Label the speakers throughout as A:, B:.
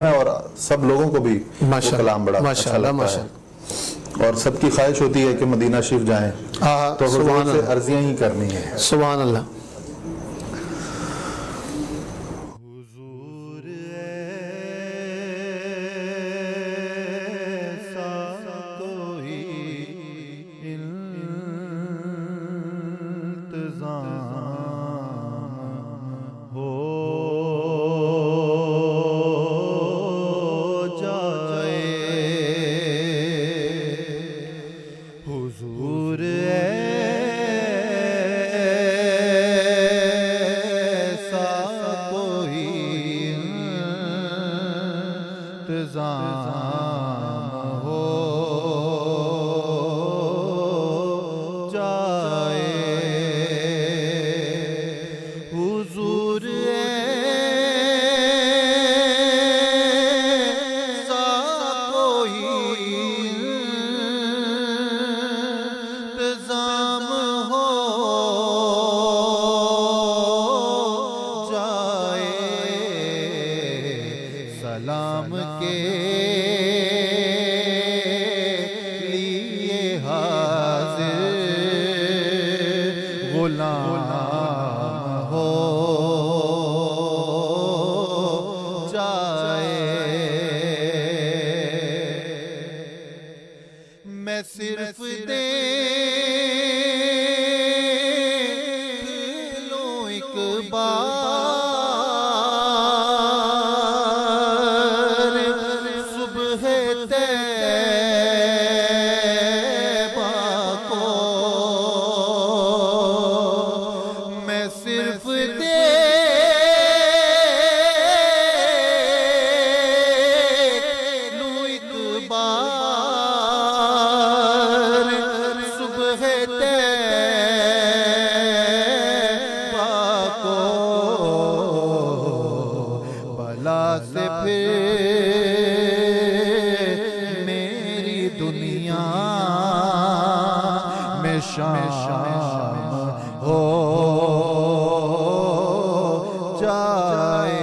A: और सब लोगों को भी वो कलाम बड़ा अच्छा लगता है और सबकी ख्वाहिश होती है कि मदीना शरीफ जाएं, तो हुजूर से अर्जियां ही करनी है।
B: सुभान अल्लाह।
C: सलाम के लिए हाजिर गुलाम हो जाए। मैं सिर्फ देख लो एक बार सुबह तैबा को, मैं सिर्फ देख लूं एक बार सुबह तैबा को, भला से फिर मेरी दुनिया में शाम हो जाए।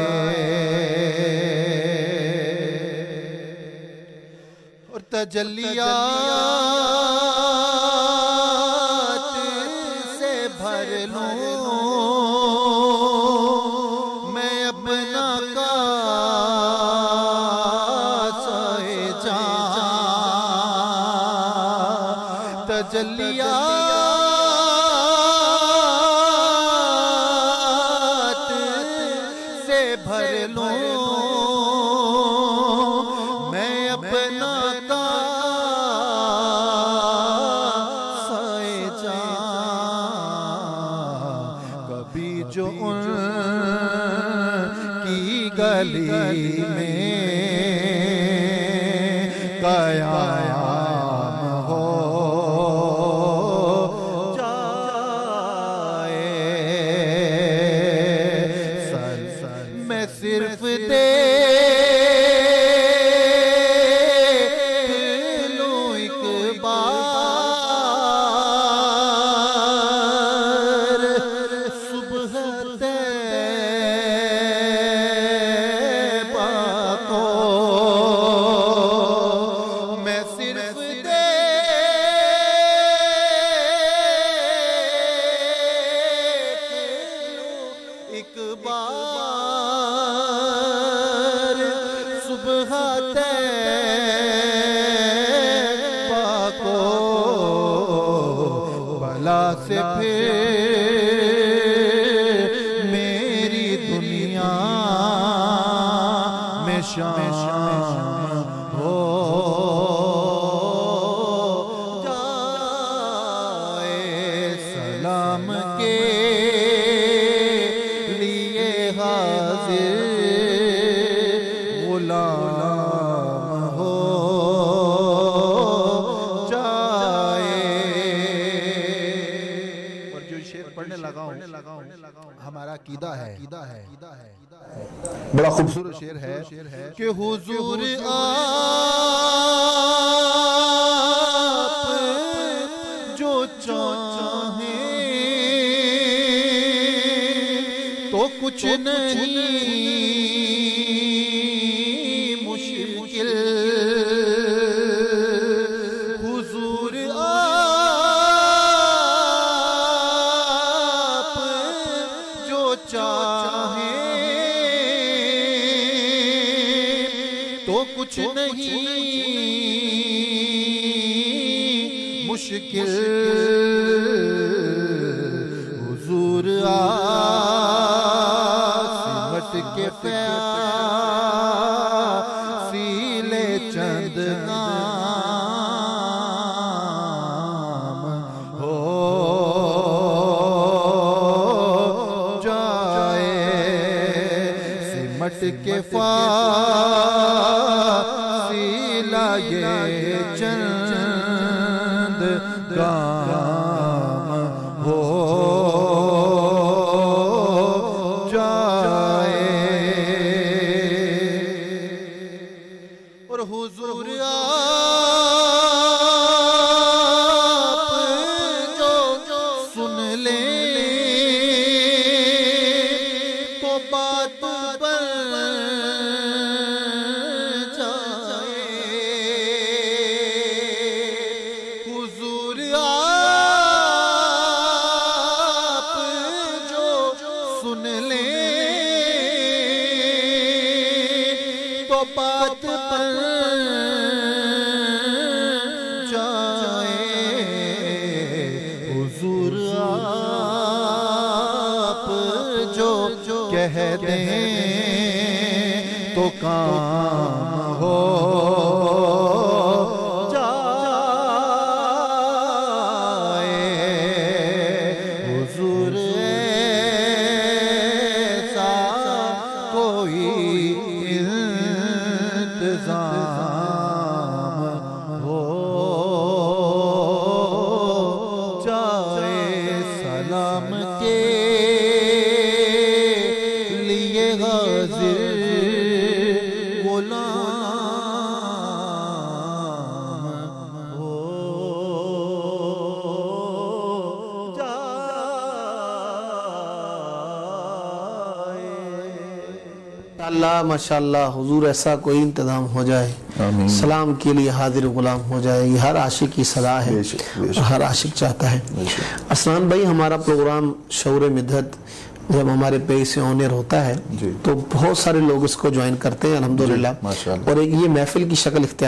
C: और तजल्लियात से भर लूं मैं अपना कासाए जान। तजल्लियात से भर लूं मैं अपना कासाए जान। कभी जो उनकी गली में कयाम हो जाए। मैं सिर्फ देख लूं एक बार सुबह तैबा को, मैं सिर्फ देख लूं एक बार सुबह तैबा को, भला से फिर मेरी दुनिया में शाम हो जाए। सलाम के लिए हाजिर गुलाम हो जाए। और जो शेर पढ़ने लगा हूं हमारा कीदा है बड़ा खूबसूरत शेर है कि हुजूर आप जो चाहें तो कुछ नहीं तो कुछ नहीं मुश्किल हुजूर सिमट के फसीले चंद नाम हो जाए सिमट के फासिला ये चंद काम हो जाए और हुजूर आप जो सुन ले तो बात बन जाए हुजूर आप जो सुन ले तो बात बन जाए हुजूर आप जो कह दें तो काम हो जाए हुजूर ऐसा कोई इंतजाम हो जाए सलाम के लिए हाजिर गुलाम हो जाए।
B: अल्लाह माशाअल्लाह हुजूर ऐसा कोई इंतजाम हो जाए
A: आमीन।
B: सलाम के लिए हाजिर गुलाम हो जाए। ये हर आशिक की सलाह है,
A: बेशक, बेशक।
B: हर आशिक चाहता है।
A: बेशक।
B: असलान भाई, हमारा प्रोग्राम शौर मिद्दत जब हमारे पेज से ऑनर होता है
A: जी।
B: तो बहुत सारे लोग इसको ज्वाइन करते हैं अल्हम्दुलिल्लाह,
A: माशाअल्लाह।
B: और एक ये महफिल की शक्ल इख्तियार